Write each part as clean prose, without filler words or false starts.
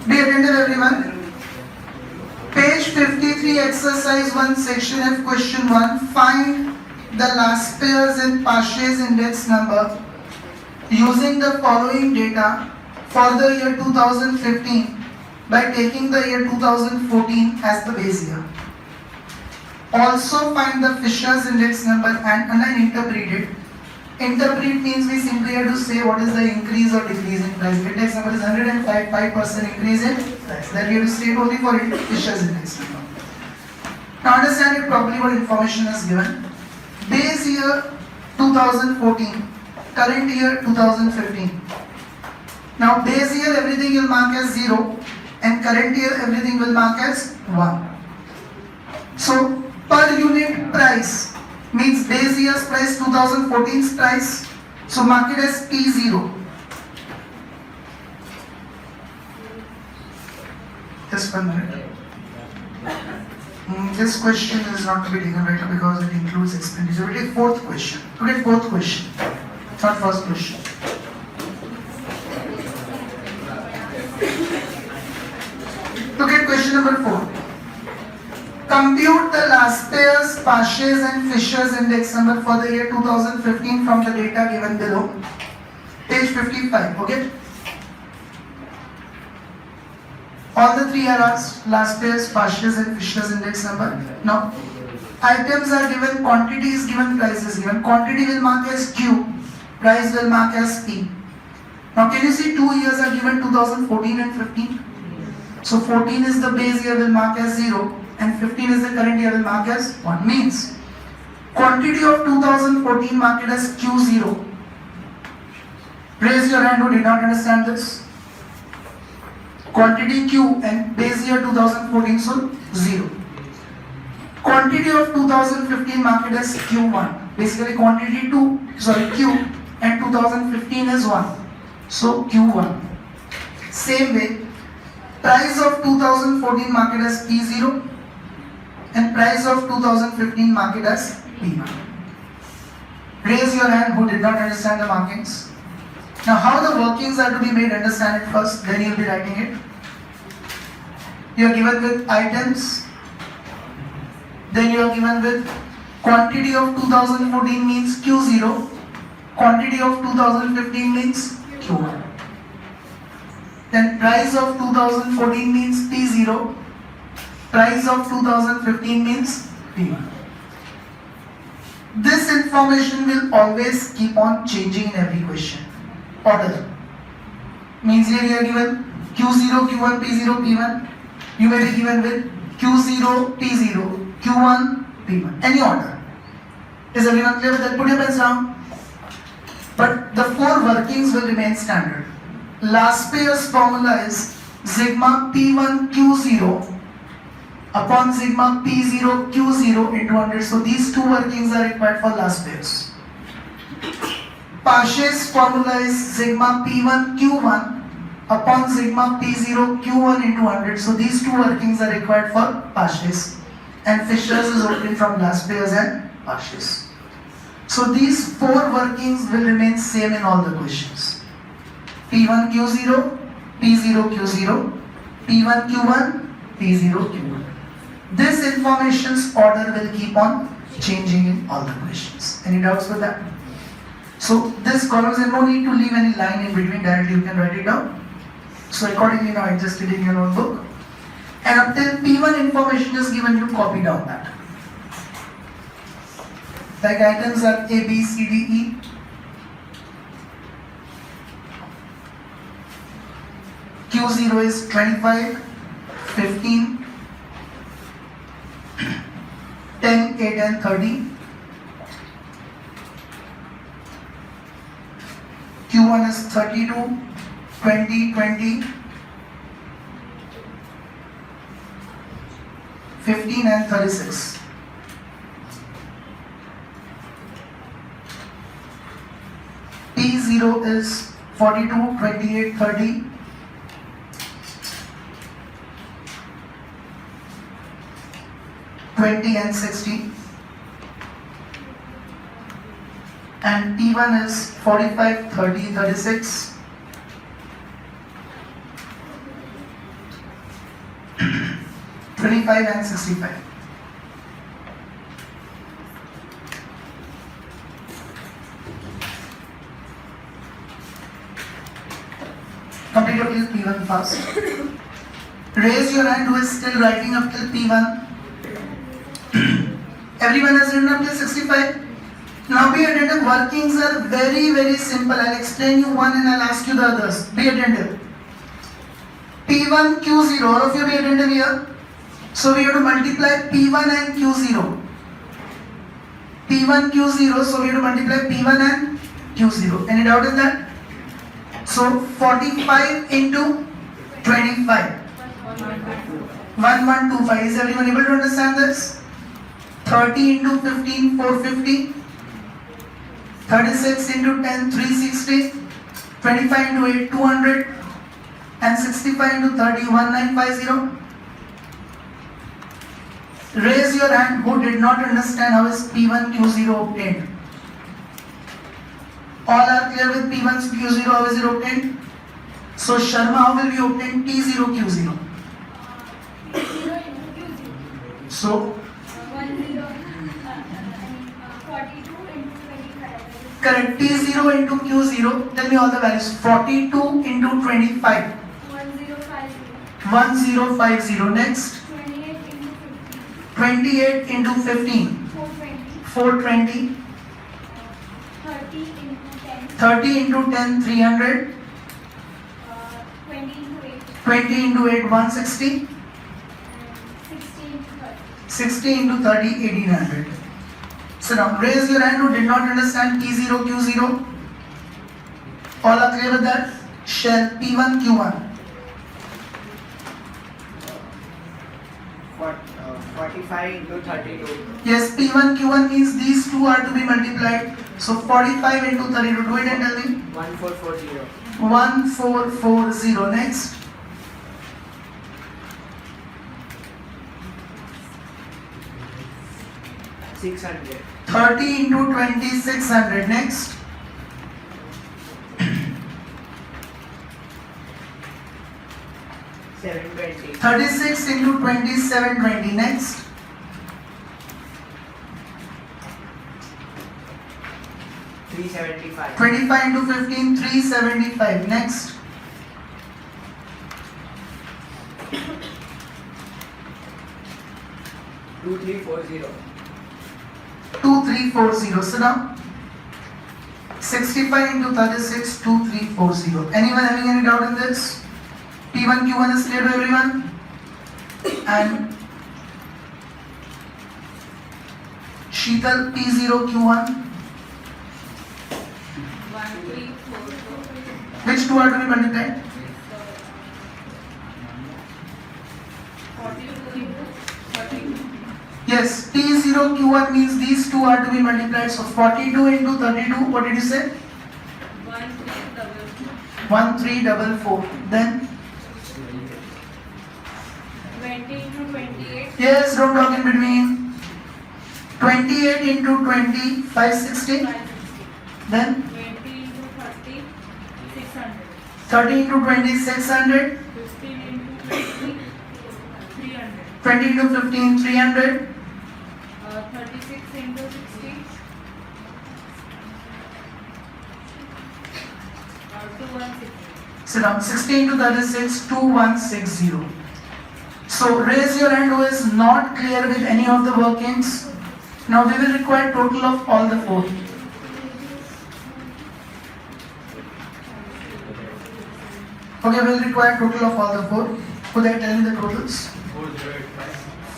Be attentive everyone. Page 53, exercise 1, section F, question 1. Find the last pairs in Paasche index number using the following data for the year 2015 by taking the year 2014 as the base year. Also find the Fisher's index number and interpret it. Interpret means we simply have to say what is the increase or decrease in price. Index number is 105, 5% increase in price. Then we have to state only for it Fisher's index number. Now understand it properly what information is given. Base year 2014, current year 2015. Now base year everything will mark as 0 and current year everything will mark as 1. So per unit price means base year's price 2014's price, so mark it as P0. Just 1 minute. This question is not to be taken right now because it includes expenditure. We take fourth question. Look at fourth question, not first question. Look at question number 4. Compute the last pairs, Paasche and Fisher's index number for the year 2015 from the data given below. Page 55, okay? All the three are asked, last pairs, Paasche and Fisher's index number. Now, items are given, quantity is given, price is given. Quantity will mark as Q, price will mark as P. Now, can you see 2 years are given, 2014 and 15? So, 14 is the base year, will mark as 0. And 15 is the current year, will mark as 1. Means quantity of 2014 marked as Q0. Raise your hand who did not understand this. Quantity Q and base year 2014, so 0. Quantity of 2015 marked as Q1. Basically quantity Q and 2015 is 1. So Q1. Same way, price of 2014 marked as P0. And price of 2015 marked as P1. Raise your hand who did not understand the markings. Now how the workings are to be made, understand it first, then you will be writing it. You are given with items, then you are given with quantity of 2014 means Q0, quantity of 2015 means Q1. Then price of 2014 means P0, price of 2015 means P1. This information will always keep on changing in every question. Order means here you are given Q0, Q1, P0, P1. You may be given with Q0, P0, Q1, P1. Any order. Is everyone clear with that? Put your pens down. But the 4 workings will remain standard. Last pairs formula is sigma P1 Q0 upon sigma P0 Q0 into 100. So these 2 workings are required for last pairs. Paasche's formula is sigma P1 Q1 upon sigma P0 Q1 into 100. So these 2 workings are required for Paasche's. And Fisher's is obtained from last pairs and Paasche's. So these 4 workings will remain same in all the questions. P1 Q0, P0 Q0, P1 Q1, P0 Q1. This information's order will keep on changing in all the questions. Any doubts with that? So this columns, and no need to leave any line in between, directly you can write it down. So accordingly now adjust it in your notebook. And up till P1 information is given, you copy down that. Like items are A, B, C, D, E. Q0 is 25, 15, 10, 8 and 30. Q1 is 32, 20, 20, 15 and 36. P0 is 42, 28, 30. And 60, and P1 is 45, 30, 36, 25 and 65. Complete up till P1 fast. Raise your hand who is still writing up till P1. Everyone has written up till 65. Now be attentive. Workings are very simple. I'll explain you one and I'll ask you the others. Be attentive. P1 Q0. All of you be attentive here. So we have to multiply P1 and Q0. P1 Q0. So we have to multiply P1 and Q0. Any doubt in that? So 45 into 25. 1125. Is everyone able to understand this? 30 into 15, 450. 36 into 10, 360. 25 into 8, 200. And 65 into 30, 1950. Raise your hand who did not understand how is P1 Q0 obtained. All are clear with P1 Q0, how is it obtained? So Sharma, how will we obtain T0 Q0? So 42 into 25. correct, T0 into Q0, tell me all the values. 42 into 25, 1050. 1050. Next, 28 28 into 50. into 15, 420. 420. 30 into 10. 30 into 10, 300. 20 into 8. 20 into 8, 160. And 60 into 30. 60 into 30, 1800. So now raise your hand who did not understand P0 Q0. All are clear with that? Shell P1 Q1. 45 into 32. Yes, P1 Q1 means these two are to be multiplied. So 45 into 32. Do it and tell me. 1440. 1440. Next. 600. 30 into 20, 600. Next. 720. 36 into 20, 720. Next. 375. 25 into 15, 375. Next. 2340. 2340. So now 65 into 36, 2340. Anyone having any doubt in this? P1 Q1 is clear to everyone? And Sheetal P0 Q1. Which two are to be multiplied? 42. Yes, P0 Q1 means these two are to be multiplied. So 42 into 32, what did you say? 1344. Then 20 into 28. yes, don't talk in between. 28 into 20, 560. 560. Then 20 into 30. 600. 30 into 20, 600. 15 into 20. 300. 20 into 15, 300. 36 into 60. 2160. So now 60 into 36, 2160. So raise your hand who is not clear with any of the workings. Now we will require total of all the four. Okay, we will require total of all the four. Could I tell me the totals?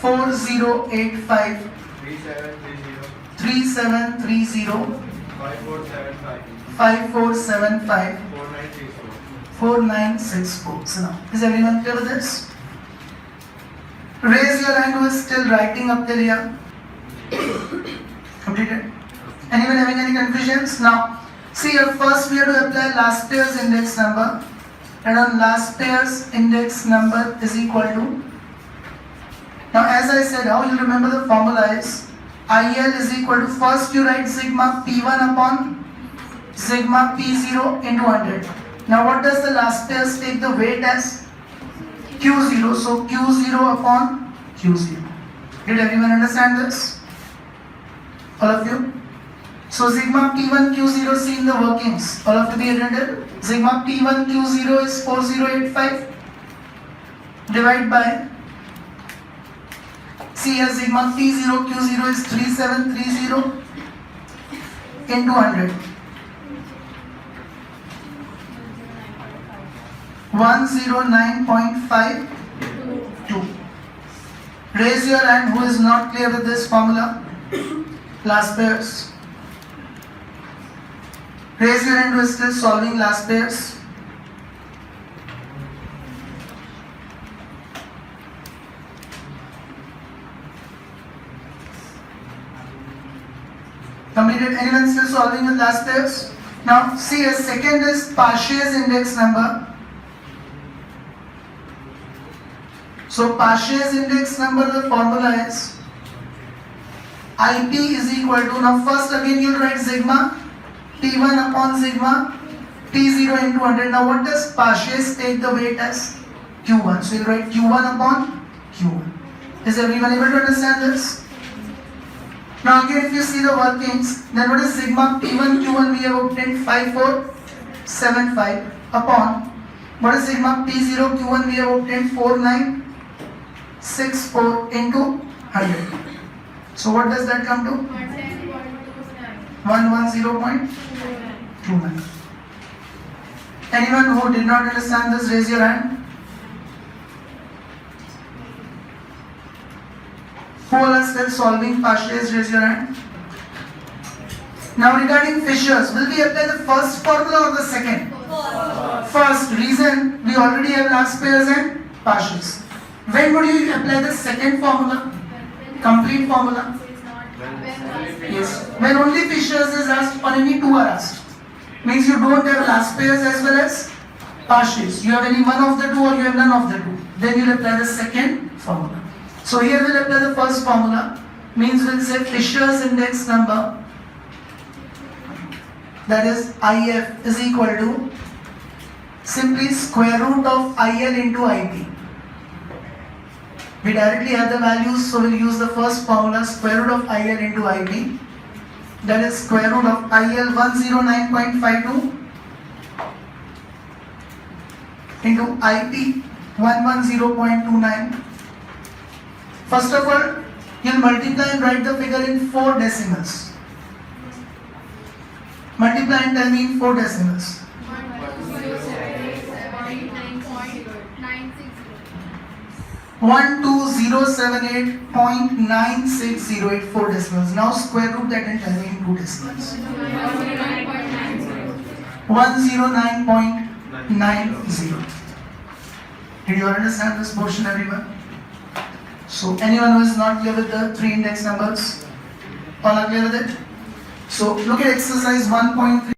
4085, 4085, 3730, 3730, 5475, 5475, 4964. 4964. So now, is everyone clear with this? Raise your hand who is still writing up till here. Completed. Anyone having any confusions? Now, see here, first we have to apply last year's index number. And on last year's index number is equal to. Now, as I said, how you remember the formula is IL is equal to, first you write sigma P1 upon sigma P0 into 100. Now, what does the last year's take the weight as? Q Q0, so Q0 upon Q0. Did everyone understand this? All of you? So sigma P1 Q0, see in the workings. All of you be attended. Sigma P1 Q0 is 4085. Divide by, see here sigma P0 Q0 is 3730 into 100. 109.52. Raise your hand who is not clear with this formula. Last pairs. Raise your hand who is still solving last pairs. Completed. Anyone still solving with last pairs? Now see a second is Paasche index number. So Paasche index number, the formula is IP is equal to, now first again you will write sigma T1 upon sigma T0 into 100. Now what does Paasche take the weight as? Q1. So you will write Q1 upon Q1. Is everyone able to understand this? Now again if you see the workings, then what is sigma P1 Q1 we have obtained 5475 upon what is sigma P0 Q1 we have obtained 4964 into 100. So what does that come to? 110.29. Anyone who did not understand this, raise your hand. Who all are still solving Paasche, raise your hand. Now regarding Fisher's, will we apply the first formula or the second? First. Reason, we already have last pairs and Paasche. When would you apply the second formula? Complete formula? Yes. When only Fisher's is asked or any two are asked. Means you don't have last pairs as well as Paasche. You have any one of the two or you have none of the two. Then you will apply the second formula. So here we will apply the first formula. Means we will say Fisher's index number, that is IF, is equal to simply square root of IL into IP. We directly have the values, so we will use the first formula, square root of IL into IP. That is square root of IL 109.52 into IP 110.29. First of all, you will multiply and write the figure in 4 decimals. Multiply and tell me in 4 decimals. 12078.9608, 4 decimals. Now square root that and tell me in 2 decimals. 109.90. Did you understand this portion, everyone? So anyone who is not clear with the 3 index numbers? All are clear with it? So look at exercise 1.3.